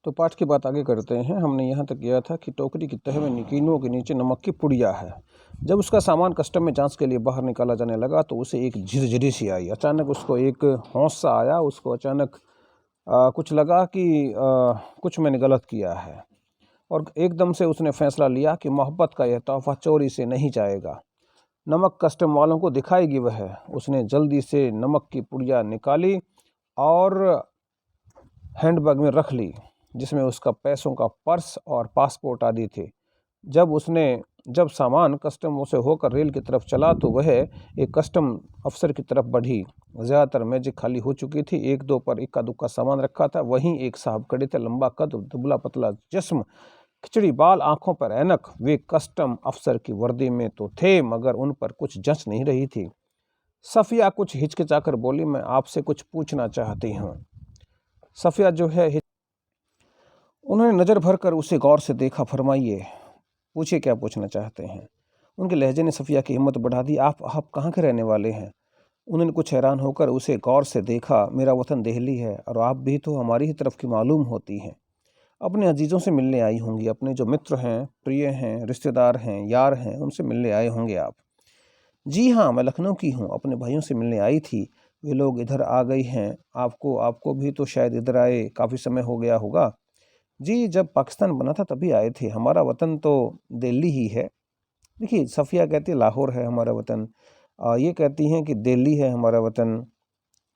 तो पाठ की बात आगे करते हैं। हमने यहाँ तक किया था कि टोकरी की तह में कीनों के नीचे नमक की पुड़िया है। जब उसका सामान कस्टम में जांच के लिए बाहर निकाला जाने लगा तो उसे एक झिरझिरी सी आई। अचानक उसको एक होश सा आया। उसको अचानक कुछ लगा कि कुछ मैंने गलत किया है, और एकदम से उसने फैसला लिया कि मोहब्बत का यह तोहफा चोरी से नहीं जाएगा, नमक कस्टम वालों को दिखाएगी वह। उसने जल्दी से नमक की पुड़िया निकाली और हैंडबैग में रख ली, जिसमें उसका पैसों का पर्स और पासपोर्ट आदि थे। जब सामान कस्टम से होकर रेल की तरफ चला तो वह एक कस्टम अफसर की तरफ बढ़ी। ज़्यादातर मेजें खाली हो चुकी थी, एक दो पर इक्का दुक्का सामान रखा था। वहीं एक साहब खड़े थे, लंबा कद, दुबला पतला जिस्म, खिचड़ी बाल, आंखों पर ऐनक। वे कस्टम अफसर की वर्दी में तो थे, मगर उन पर कुछ जंच नहीं रही थी। सफिया कुछ हिचकिचाकर बोली, मैं आपसे कुछ पूछना चाहती हूँ। सफिया जो है, उन्होंने नज़र भर कर उसे गौर से देखा। फरमाइए, पूछिए क्या पूछना चाहते हैं। उनके लहजे ने सफिया की हिम्मत बढ़ा दी। आप कहाँ के रहने वाले हैं? उन्होंने कुछ हैरान होकर उसे गौर से देखा। मेरा वतन दिल्ली है, और आप भी तो हमारी ही तरफ की मालूम होती हैं। अपने अजीज़ों से मिलने आई होंगी, अपने जो मित्र हैं, प्रिय हैं, रिश्तेदार हैं, यार हैं, उनसे मिलने आए होंगे आप। जी हाँ, मैं लखनऊ की हूँ, अपने भाइयों से मिलने आई थी। वे लोग इधर आ गई हैं। आपको भी तो शायद इधर आए काफ़ी समय हो गया होगा। जी, जब पाकिस्तान बना था तभी आए थे। हमारा वतन तो दिल्ली ही है। देखिए, सफ़िया कहती है लाहौर है हमारा वतन, ये कहती हैं कि दिल्ली है हमारा वतन।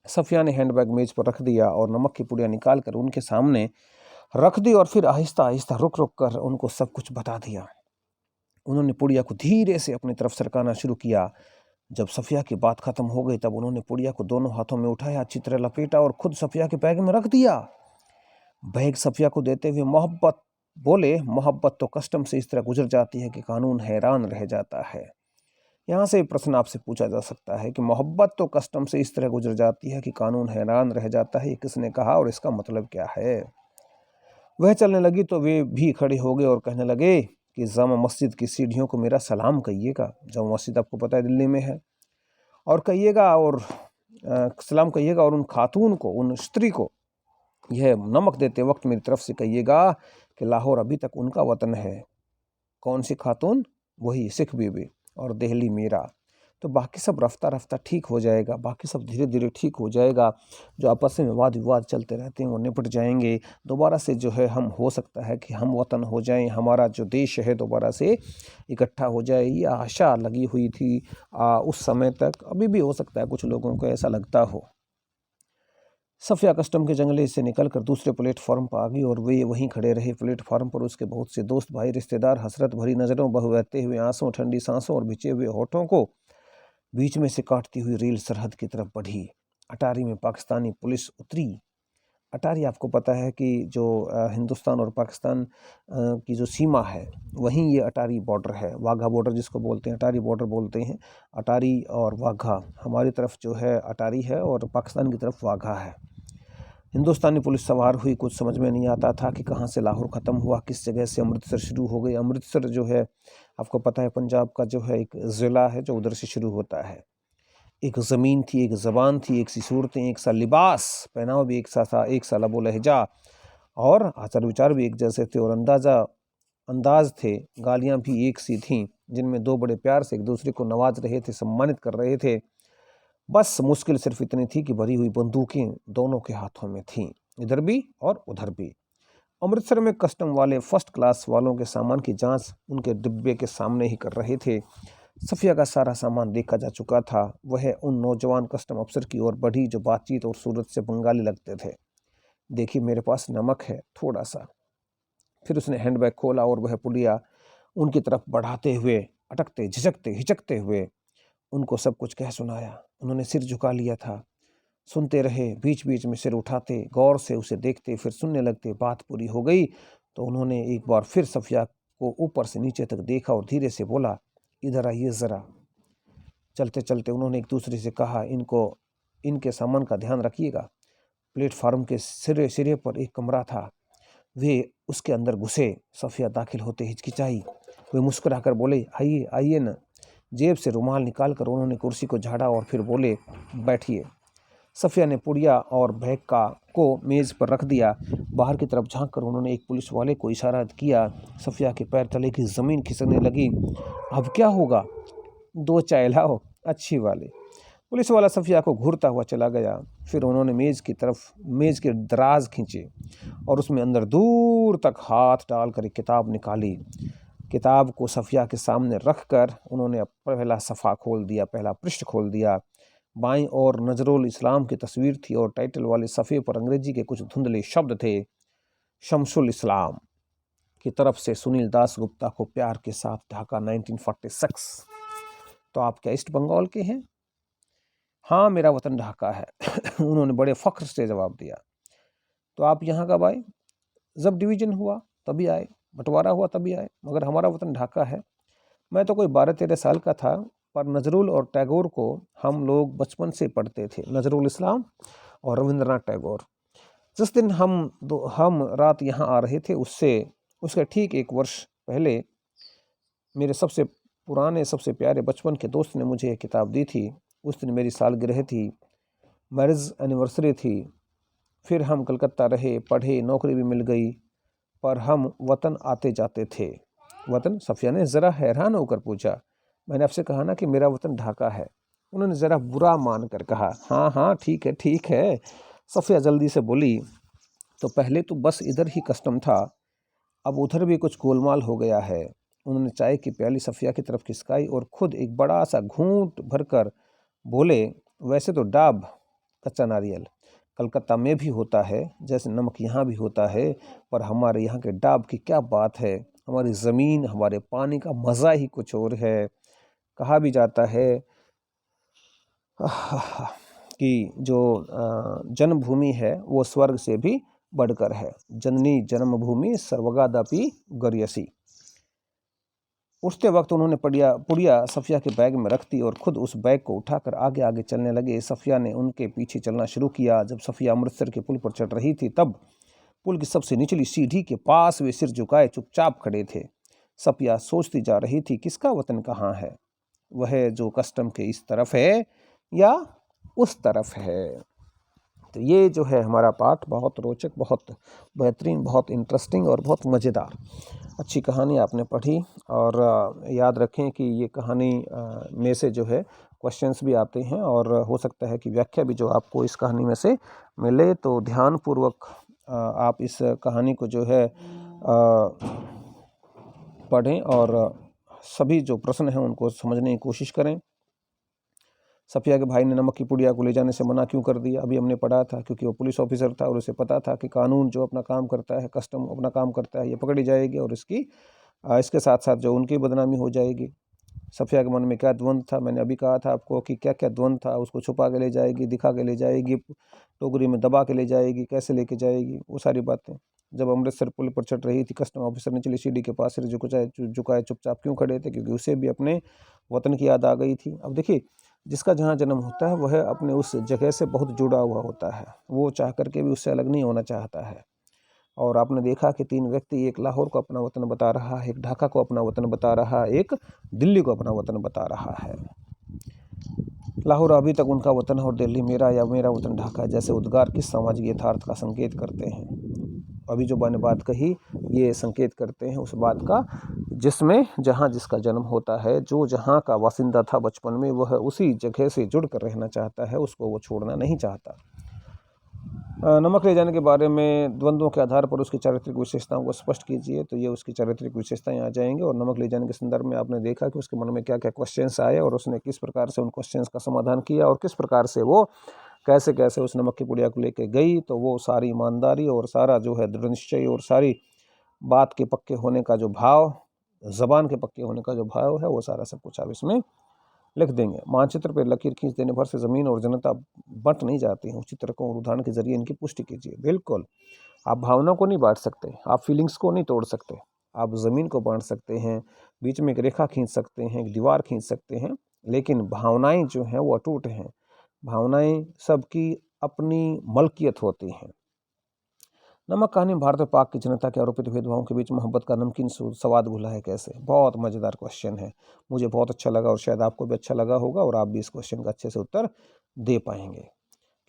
सफ़िया ने हैंडबैग मेज़ पर रख दिया और नमक की पुड़िया निकाल कर उनके सामने रख दी, और फिर आहिस्ता आहिस्ता रुक रुक कर उनको सब कुछ बता दिया। उन्होंने पुड़िया को धीरे से अपनी तरफ सरकाना शुरू किया। जब सफ़िया की बात खत्म हो गई तब उन्होंने पुड़िया को दोनों हाथों में उठाया, अच्छी तरह लपेटा और खुद सफ़िया के बैग में रख दिया। बैग सफ़िया को देते हुए मोहब्बत तो कस्टम से इस तरह गुजर जाती है कि कानून हैरान रह जाता है। यहाँ से प्रश्न आपसे पूछा जा सकता है कि मोहब्बत तो कस्टम से इस तरह गुजर जाती है कि कानून हैरान रह जाता है, ये किसने कहा और इसका मतलब क्या है? वह चलने लगी तो वे भी खड़े हो गए और कहने लगे कि जामा मस्जिद की सीढ़ियों को मेरा सलाम कहिएगा। जामा मस्जिद आपको पता है दिल्ली में है, और कहिएगा, और सलाम कहिएगा, और उन खातून को, उन स्त्री को यह नमक देते वक्त मेरी तरफ से कहिएगा कि लाहौर अभी तक उनका वतन है। कौन सी खातून? वही सिख बीबी, और दिल्ली मेरा। तो बाकी सब रफ्ता रफ्ता ठीक हो जाएगा, बाकी सब धीरे धीरे ठीक हो जाएगा। जो आपस में वाद विवाद चलते रहते हैं वो निपट जाएंगे। दोबारा से जो है हम, हो सकता है कि हम वतन हो जाएं, हमारा जो देश है दोबारा से इकट्ठा हो जाए। ये आशा लगी हुई थी उस समय तक, अभी भी हो सकता है कुछ लोगों को ऐसा लगता हो। सफ़िया कस्टम के जंगले से निकलकर दूसरे प्लेटफॉर्म पर आ गई और वे वहीं खड़े रहे। प्लेटफॉर्म पर उसके बहुत से दोस्त, भाई, रिश्तेदार हसरत भरी नज़रों, बहते हुए आंसुओं, ठंडी सांसों और भिजे हुए होठों को बीच में से काटती हुई रेल सरहद की तरफ बढ़ी। अटारी में पाकिस्तानी पुलिस उतरी। अटारी आपको पता है कि जो हिंदुस्तान और पाकिस्तान की जो सीमा है, वहीं ये अटारी बॉर्डर है। वाघा बॉर्डर जिसको बोलते हैं, अटारी बॉर्डर बोलते हैं। अटारी और वाघा, हमारी तरफ जो है अटारी है और पाकिस्तान की तरफ वाघा है। हिंदुस्तानी पुलिस सवार हुई। कुछ समझ में नहीं आता था कि कहाँ से लाहौर ख़त्म हुआ, किस जगह से अमृतसर शुरू हो गई। अमृतसर जो है आपको पता है पंजाब का जो है एक ज़िला है जो उधर से शुरू होता है। एक ज़मीन थी, एक ज़बान थी, एक सी सूरतें, एक सा लिबास, पहनावा भी एक सा था, एक सा लबो लहजा, और आचार विचार भी एक जैसे थे, और अंदाज थे। गालियाँ भी एक सी थीं, जिनमें दो बड़े प्यार से एक दूसरे को नवाज रहे थे, सम्मानित कर रहे थे। बस मुश्किल सिर्फ इतनी थी कि भरी हुई बंदूकें दोनों के हाथों में थीं, इधर भी और उधर भी। अमृतसर में कस्टम वाले फर्स्ट क्लास वालों के सामान की जांच उनके डिब्बे के सामने ही कर रहे थे। सफ़िया का सारा सामान देखा जा चुका था। वह उन नौजवान कस्टम अफसर की ओर बढ़ी जो बातचीत और सूरत से बंगाली लगते थे। देखिए, मेरे पास नमक है थोड़ा सा। फिर उसने हैंडबैग खोला और वह पुड़िया उनकी तरफ बढ़ाते हुए, अटकते, झिझकते, हिचकते हुए उनको सब कुछ कह सुनाया। उन्होंने सिर झुका लिया था, सुनते रहे, बीच बीच में सिर उठाते, गौर से उसे देखते, फिर सुनने लगते। बात पूरी हो गई तो उन्होंने एक बार फिर सफ़िया को ऊपर से नीचे तक देखा और धीरे से बोला, इधर आइए ज़रा। चलते चलते उन्होंने एक दूसरे से कहा, इनके सामान का ध्यान रखिएगा। प्लेटफार्म के सिरे सिरे पर एक कमरा था, वे उसके अंदर घुसे। सफ़िया दाखिल होते हिचकिचाई। वे मुस्कुराकर बोले, आइए आइए न। जेब से रुमाल निकाल कर उन्होंने कुर्सी को झाड़ा और फिर बोले, बैठिए। सफ़िया ने पुड़िया और बैग को मेज़ पर रख दिया। बाहर की तरफ झांक कर उन्होंने एक पुलिस वाले को इशारा किया। सफ़िया के पैर तले की ज़मीन खिसकने लगी। अब क्या होगा? 2 चाय लाओ, अच्छी वाली। पुलिस वाला सफ़िया को घूरता हुआ चला गया। फिर उन्होंने मेज़ के दराज खींचे और उसमें अंदर दूर तक हाथ डालकर एक किताब निकाली। किताब को सफ़िया के सामने रख कर उन्होंने पहला सफ़ा खोल दिया, पहला पृष्ठ खोल दिया। बाईं ओर नजरुल इस्लाम की तस्वीर थी और टाइटल वाले सफ़े पर अंग्रेजी के कुछ धुंधले शब्द थे। शमसुल इस्लाम की तरफ से सुनील दास गुप्ता को प्यार के साथ, ढाका 1946। तो आप क्या ईस्ट बंगाल के हैं? हाँ, मेरा वतन ढाका है। उन्होंने बड़े फ़ख्र से जवाब दिया। तो आप यहाँ कब आए? जब डिवीज़न हुआ तभी आए, बंटवारा हुआ तभी आए, मगर हमारा वतन ढाका है। मैं तो कोई 12-13 साल का था, पर नजरुल और टैगोर को हम लोग बचपन से पढ़ते थे, नजरुल इस्लाम और रविंद्रनाथ टैगोर। जिस दिन हम रात यहाँ आ रहे थे उसके ठीक 1 वर्ष पहले मेरे सबसे पुराने, सबसे प्यारे बचपन के दोस्त ने मुझे एक किताब दी थी। उस दिन मेरी सालगिरह थी, मैरिज एनिवर्सरी थी। फिर हम कलकत्ता रहे, पढ़े, नौकरी भी मिल गई, पर हम वतन आते जाते थे। वतन? सफ़िया ने ज़रा हैरान होकर पूछा। मैंने आपसे कहा ना कि मेरा वतन ढाका है। उन्होंने ज़रा बुरा मान कर कहा, हाँ हाँ ठीक है ठीक है। सफ़िया जल्दी से बोली, तो पहले तो बस इधर ही कस्टम था, अब उधर भी कुछ गोलमाल हो गया है। उन्होंने चाय की प्याली सफ़िया की तरफ खिसकाई और खुद एक बड़ा सा घूंट भरकर बोले, वैसे तो डाब, कच्चा नारियल, कलकत्ता में भी होता है, जैसे नमक यहाँ भी होता है, पर हमारे यहाँ के डाब की क्या बात है। हमारी ज़मीन, हमारे पानी का मज़ा ही कुछ और है। कहा भी जाता है कि जो जन्मभूमि है वो स्वर्ग से भी बढ़कर है। जननी जन्मभूमि सर्वगादपि गरीयसी। उठते वक्त उन्होंने पुड़िया सफ़िया के बैग में रख दी और खुद उस बैग को उठाकर आगे आगे चलने लगे। सफ़िया ने उनके पीछे चलना शुरू किया। जब सफ़िया अमृतसर के पुल पर चढ़ रही थी तब पुल की सबसे निचली सीढ़ी के पास वे सिर झुकाए चुपचाप खड़े थे। सफ़िया सोचती जा रही थी, किसका वतन कहाँ है? वह जो कस्टम के इस तरफ है या उस तरफ है। तो ये जो है हमारा पाठ बहुत रोचक, बहुत बेहतरीन, बहुत इंटरेस्टिंग और बहुत मज़ेदार अच्छी कहानी आपने पढ़ी। और याद रखें कि ये कहानी में से जो है क्वेश्चंस भी आते हैं और हो सकता है कि व्याख्या भी जो आपको इस कहानी में से मिले। तो ध्यानपूर्वक आप इस कहानी को जो है पढ़ें और सभी जो प्रश्न हैं उनको समझने की कोशिश करें। सफ़िया के भाई ने नमक की पुड़िया को ले जाने से मना क्यों कर दिया? अभी हमने पढ़ा था, क्योंकि वो पुलिस ऑफिसर था और उसे पता था कि कानून जो अपना काम करता है, कस्टम अपना काम करता है, ये पकड़ी जाएगी और इसके साथ साथ जो उनकी बदनामी हो जाएगी। सफ़िया के मन में क्या द्वंद था? मैंने अभी कहा था आपको कि क्या क्या द्वंद था। उसको छुपा के ले जाएगी, दिखा के ले जाएगी, टोकरी में दबा के ले जाएगी, कैसे लेके जाएगी, वो सारी बातें। जब अमृतसर पुल पर चढ़ रही थी, कस्टम ऑफिसर निचली सीढ़ी के पास सिर झुकाए चुपचाप क्यों खड़े थे? क्योंकि उसे भी अपने वतन की याद आ गई थी। अब देखिए, जिसका जहाँ जन्म होता है वह अपने उस जगह से बहुत जुड़ा हुआ होता है, वो चाह करके भी उससे अलग नहीं होना चाहता है। और आपने देखा कि 3 व्यक्ति, एक लाहौर को अपना वतन बता रहा है, एक ढाका को अपना वतन बता रहा है, एक दिल्ली को अपना वतन बता रहा है। लाहौर अभी तक उनका वतन है और दिल्ली मेरा या मेरा वतन ढाका है, जैसे उद्गार किस सामाजिक यथार्थ का संकेत करते हैं। अभी जो मैंने बात कही ये संकेत करते हैं उस बात का जिसमें जहाँ जिसका जन्म होता है, जो जहाँ का वासिंदा था बचपन में, वह उसी जगह से जुड़ कर रहना चाहता है, उसको वो छोड़ना नहीं चाहता। नमक ले जाने के बारे में द्वंद्वों के आधार पर उसकी चारित्रिक विशेषताओं को स्पष्ट कीजिए। तो ये उसकी चारित्रिक विशेषताएं आ जाएंगी। और नमक ले जाने के संदर्भ में आपने देखा कि उसके मन में क्या क्या क्वेश्चंस आए और उसने किस प्रकार से उन क्वेश्चंस का समाधान किया और किस प्रकार से वो कैसे कैसे उस नमक की पुड़िया को लेके गई। तो वो सारी ईमानदारी और सारा जो है दृढ़ निश्चय और सारी बात के पक्के होने का जो भाव, ज़बान के पक्के होने का जो भाव है, वो सारा सब कुछ आप इसमें लिख देंगे। मानचित्र पर लकीर खींच देने भर से ज़मीन और जनता बंट नहीं जाती हैं। उचित तर्कों और उदाहरण के जरिए इनकी पुष्टि कीजिए। बिल्कुल, आप भावना को नहीं बांट सकते, आप फीलिंग्स को नहीं तोड़ सकते। आप ज़मीन को बांट सकते हैं, बीच में एक रेखा खींच सकते हैं, एक दीवार खींच सकते हैं, लेकिन भावनाएं जो हैं वो अटूट हैं। भावनाएं सबकी अपनी मलकियत होती हैं। नमक कहानी में भारत और पाक की जनता के आरोपित भेदभावों के बीच मोहब्बत का नमकीन स्वाद घुला है कैसे? बहुत मज़ेदार क्वेश्चन है, मुझे बहुत अच्छा लगा और शायद आपको भी अच्छा लगा होगा और आप भी इस क्वेश्चन का अच्छे से उत्तर दे पाएंगे।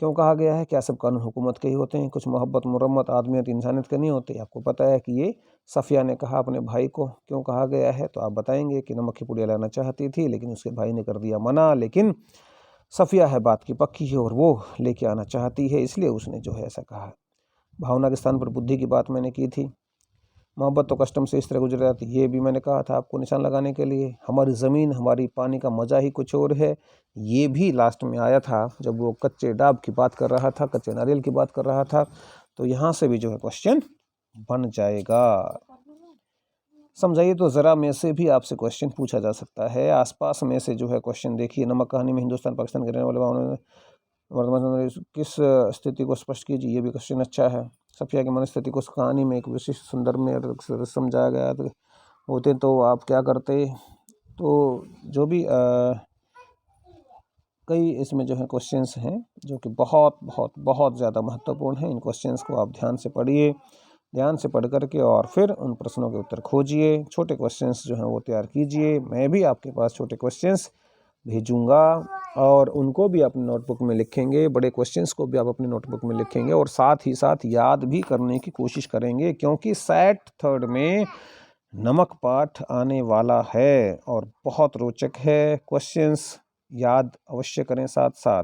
क्यों कहा गया है? क्या सब कानून हुकूमत के ही होते हैं? कुछ मोहब्बत, मुरम्मत, आदमियत, इंसानियत के नहीं होते? आपको पता है कि ये सफ़िया ने कहा अपने भाई को, क्यों कहा गया है? तो आप बताएंगे कि नमक की पुड़िया लाना चाहती थी लेकिन उसके भाई ने कर दिया मना, लेकिन सफ़िया है बात की पक्की है और वो लेके आना चाहती है, इसलिए उसने जो है ऐसा कहा। भावना के स्थान पर बुद्धि की बात मैंने की थी। मोहब्बत तो कस्टम से इस तरह गुजर जाती, ये भी मैंने कहा था आपको निशान लगाने के लिए। हमारी ज़मीन, हमारी पानी का मज़ा ही कुछ और है, ये भी लास्ट में आया था जब वो कच्चे डाब की बात कर रहा था, कच्चे नारियल की बात कर रहा था। तो यहाँ से भी जो है क्वेश्चन बन जाएगा। समझाइए तो ज़रा में से भी आपसे क्वेश्चन पूछा जा सकता है। आसपास में से जो है क्वेश्चन देखिए। नमक कहानी में हिंदुस्तान पाकिस्तान के रहने वाले वर्तमान समय किस स्थिति को स्पष्ट कीजिए, ये भी क्वेश्चन अच्छा है। सफ़िया की मनस्थिति को उस कहानी में एक विशिष्ट सुंदर में समझाया गया होते तो आप क्या करते। तो जो भी कई इसमें जो है क्वेश्चंस हैं जो कि बहुत बहुत बहुत ज़्यादा महत्वपूर्ण हैं। इन क्वेश्चंस को आप ध्यान से पढ़िए, ध्यान से पढ़ करके और फिर उन प्रश्नों के उत्तर खोजिए। छोटे क्वेश्चंस जो हैं वो तैयार कीजिए। मैं भी आपके पास छोटे क्वेश्चंस भेजूँगा और उनको भी अपनी नोटबुक में लिखेंगे। बड़े क्वेश्चंस को भी आप अपनी नोटबुक में लिखेंगे और साथ ही साथ याद भी करने की कोशिश करेंगे, क्योंकि सेट थर्ड में नमक पाठ आने वाला है और बहुत रोचक है। क्वेश्चंस याद अवश्य करें साथ साथ।